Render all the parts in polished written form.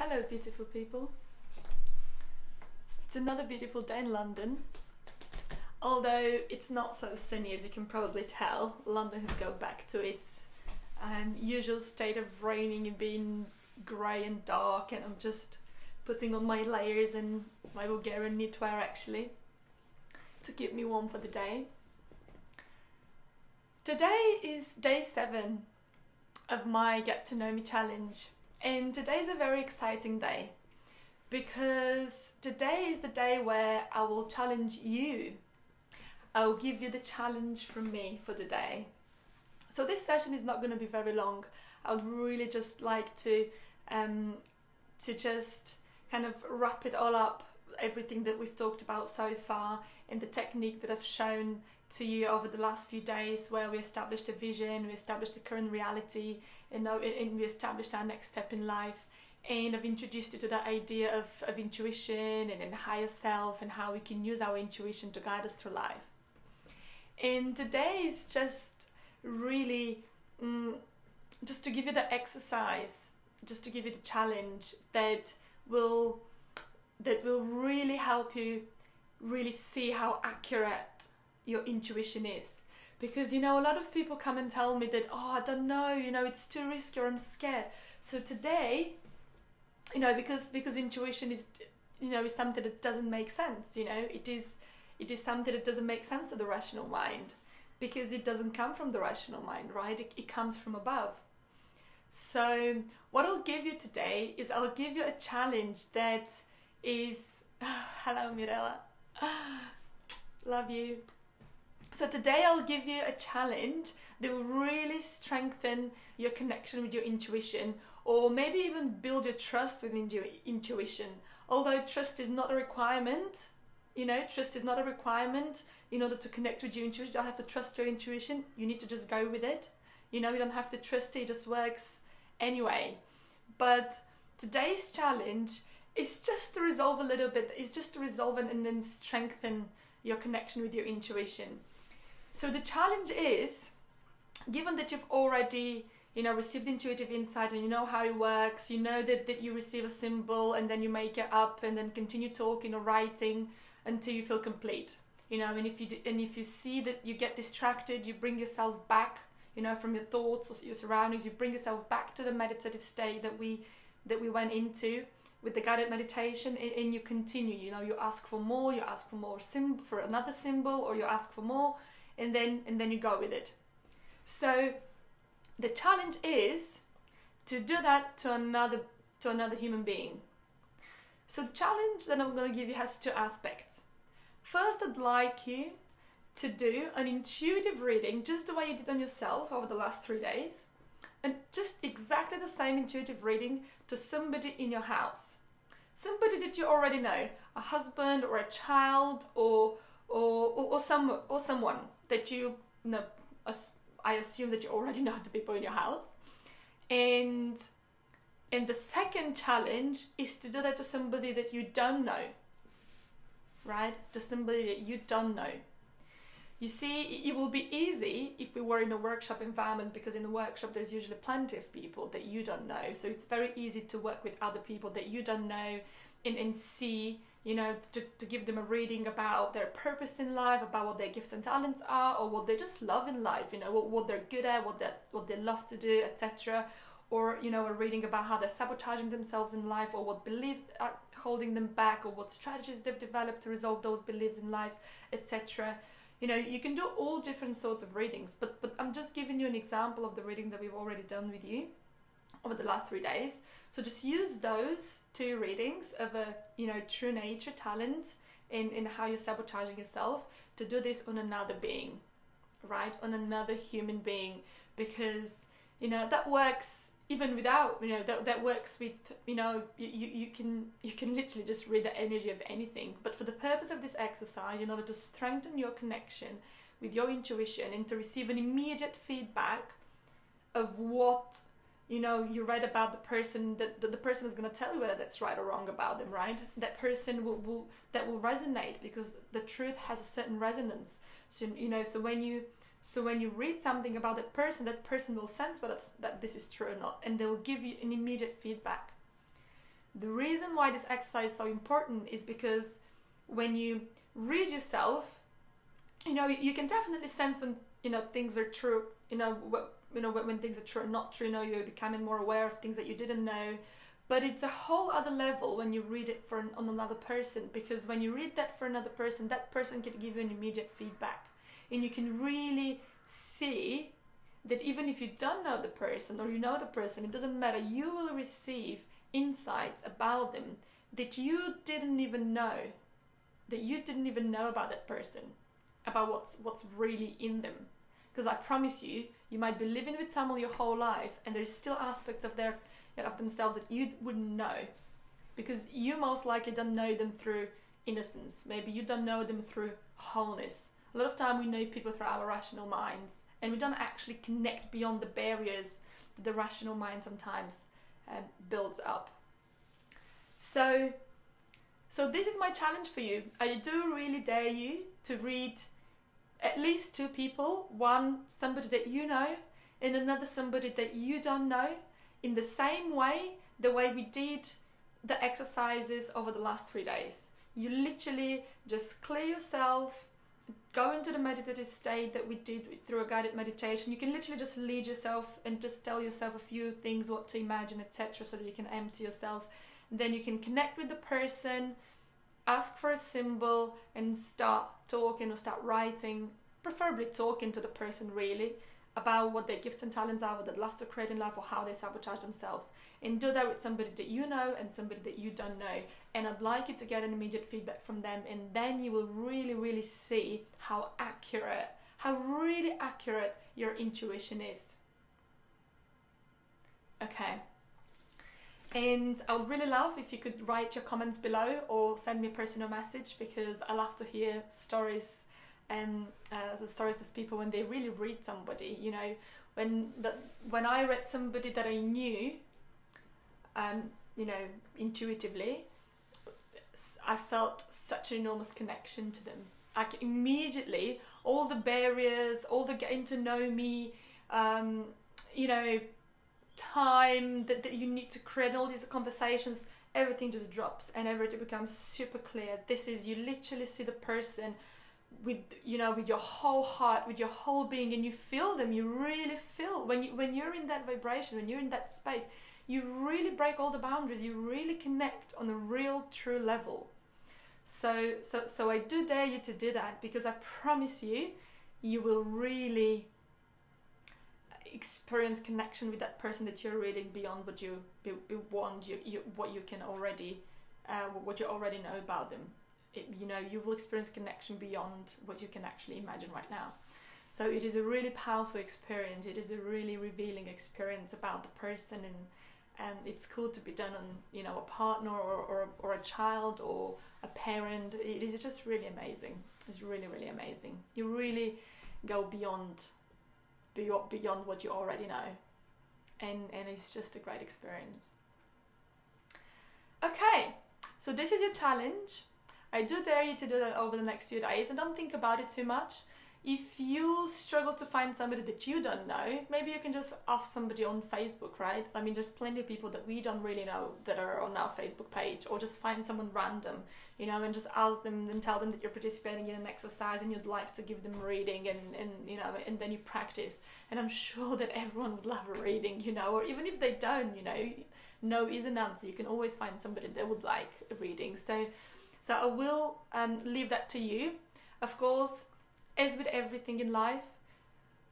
Hello beautiful people. It's another beautiful day in London. Although it's not so sunny as you can probably tell. London has gone back to its usual state of raining and being grey and dark, and I'm just putting on my layers and my Bulgarian knitwear actually to keep me warm for the day. Today is day 7 of my Get to Know Me challenge, and today is a very exciting day because today is the day where I will challenge you. I will give you the challenge from me for the day. So this session is not going to be very long. I would really just like to just kind of wrap it all up, everything that we've talked about so far, and the technique that I've shown to you over the last few days, where we established a vision, we established the current reality, and we established our next step in life. And I've introduced you to the idea of intuition and higher self, and how we can use our intuition to guide us through life. And today is just really just to give you the exercise, just to give you the challenge that will really help you really see how accurate your intuition is. Because, you know, a lot of people come and tell me that, oh, I don't know, you know, it's too risky or I'm scared. So today, you know, because intuition is, you know, is something that doesn't make sense, you know, it is something that doesn't make sense to the rational mind, because it doesn't come from the rational mind, right? It comes from above. So what I'll give you today is I'll give you a challenge that is, hello Mirella, love you. So today I'll give you a challenge that will really strengthen your connection with your intuition, or maybe even build your trust within your intuition. Although trust is not a requirement, you know, trust is not a requirement in order to connect with your intuition. You don't have to trust your intuition, you need to just go with it. You know, you don't have to trust it, it just works anyway. But today's challenge is just to resolve a little bit, it's just to resolve and then strengthen your connection with your intuition. So the challenge is, given that you've already, you know, received intuitive insight and you know how it works, you know that you receive a symbol and then you make it up and then continue talking or writing until you feel complete. You know, and if you see that you get distracted, you bring yourself back, you know, from your thoughts or your surroundings, you bring yourself back to the meditative state that we went into with the guided meditation, and you continue, you know, you ask for more, you ask for another symbol, or you ask for more, and then you go with it. So the challenge is to do that to another human being. So the challenge that I'm going to give you has 2 aspects. First, I'd like you to do an intuitive reading, just the way you did on yourself over the last 3 days, and just exactly the same intuitive reading to somebody in your house. Somebody that you already know, a husband or a child or someone that you know. I assume that you already know the people in your house. And the second challenge is to do that to somebody that you don't know, right? To somebody that you don't know. You see, it will be easy if we were in a workshop environment, because in the workshop there's usually plenty of people that you don't know. So it's very easy to work with other people that you don't know and see, you know, to give them a reading about their purpose in life, about what their gifts and talents are, or what they just love in life, you know, what they're good at, what they love to do, etc. Or, you know, a reading about how they're sabotaging themselves in life, or what beliefs are holding them back, or what strategies they've developed to resolve those beliefs in lives, etc. You know, you can do all different sorts of readings, but I'm just giving you an example of the readings that we've already done with you over the last 3 days. So just use those 2 readings of a, you know, true nature talent in how you're sabotaging yourself to do this on another being, right? On another human being, because, you know, that works even without, you know, that works with, you know, you can literally just read the energy of anything. But for the purpose of this exercise, in order to strengthen your connection with your intuition and to receive an immediate feedback of what, you know, you read about the person, that the person is going to tell you whether that's right or wrong about them, right? That person will resonate, because the truth has a certain resonance. So, you know, so when you read something about that person will sense whether that this is true or not, and they'll give you an immediate feedback. The reason why this exercise is so important is because when you read yourself, you can definitely sense when, things are true, when things are true or not true, you're becoming more aware of things that you didn't know. But it's a whole other level when you read it on another person, because when you read that for another person, that person can give you an immediate feedback. And you can really see that even if you don't know the person or you know the person, it doesn't matter, you will receive insights about them that you didn't even know about that person, about what's really in them. Because I promise you, you might be living with someone your whole life and there's still aspects of themselves that you wouldn't know, because you most likely don't know them through innocence. Maybe you don't know them through wholeness. A lot of time we know people through our rational minds, and we don't actually connect beyond the barriers that the rational mind sometimes builds up. So this is my challenge for you. I do really dare you to read at least 2 people. One, somebody that you know, and another, somebody that you don't know, in the same way, the way we did the exercises over the last 3 days. You literally just clear yourself, go into the meditative state that we did through a guided meditation. You can literally just lead yourself and just tell yourself a few things, what to imagine, etc., so that you can empty yourself. Then you can connect with the person, ask for a symbol, and start talking or start writing, preferably talking to the person really, about what their gifts and talents are, what they'd love to create in life, or how they sabotage themselves. And do that with somebody that you know and somebody that you don't know. And I'd like you to get an immediate feedback from them, and then you will really, really see how really accurate your intuition is. Okay. And I would really love if you could write your comments below or send me a personal message, because I love to hear stories, the stories of people when they really read somebody. When I read somebody that I knew, intuitively, I felt such an enormous connection to them. Like immediately, all the barriers, all the getting to know me, time that you need to create, all these conversations, everything just drops and everything becomes super clear. You literally see the person with your whole heart, with your whole being, and you feel them. You really feel when you're in that vibration, when you're in that space, you really break all the boundaries. You really connect on a real, true level. So I do dare you to do that, because I promise you, you will really experience connection with that person that you're reading beyond what you already know about them. You will experience connection beyond what you can actually imagine right now. So it is a really powerful experience. It is a really revealing experience about the person, and it's cool to be done on a partner or a child or a parent. It is just really amazing. It's really, really amazing. You really go beyond what you already know, and it's just a great experience. Okay, so this is your challenge. I do dare you to do that over the next few days, and don't think about it too much. If you struggle to find somebody that you don't know, maybe you can just ask somebody on Facebook, right? I mean, there's plenty of people that we don't really know that are on our Facebook page, or just find someone random, and just ask them and tell them that you're participating in an exercise and you'd like to give them a reading, and then you practice. And I'm sure that everyone would love a reading, or even if they don't, no is an answer. You can always find somebody that would like a reading. So I will leave that to you. Of course, as with everything in life,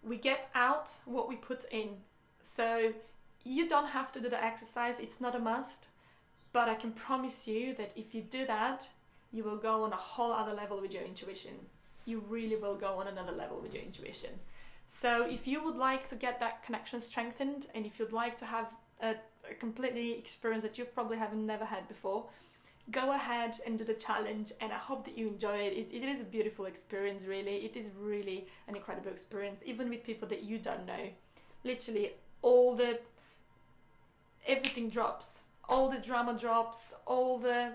we get out what we put in. So you don't have to do the exercise, it's not a must, but I can promise you that if you do that, you will go on a whole other level with your intuition. You really will go on another level with your intuition. So if you would like to get that connection strengthened, and if you'd like to have a completely experience that you've probably never had before, go ahead and do the challenge, and I hope that you enjoy it. It is a beautiful experience, really. It is really an incredible experience, even with people that you don't know. Literally, everything drops. All the drama drops, all the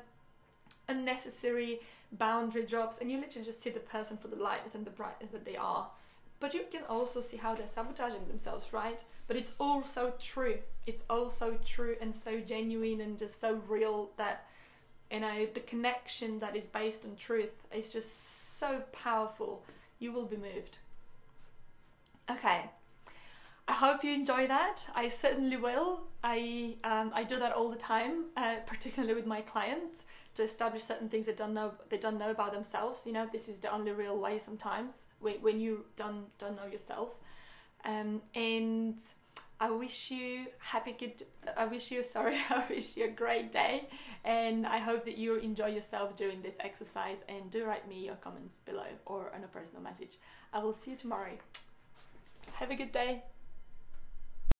unnecessary boundary drops, and you literally just see the person for the lightness and the brightness that they are. but you can also see how they're sabotaging themselves, right? But it's all so true. It's all so true and so genuine and just so real that, you know, the connection that is based on truth is just so powerful. You will be moved. Okay. I hope you enjoy that. I certainly will. I do that all the time, particularly with my clients, to establish certain things they don't know about themselves. You know, this is the only real way sometimes when you don't know yourself. And I wish you I wish you a great day, and I hope that you enjoy yourself doing this exercise, and do write me your comments below or on a personal message. I will see you tomorrow. Have a good day.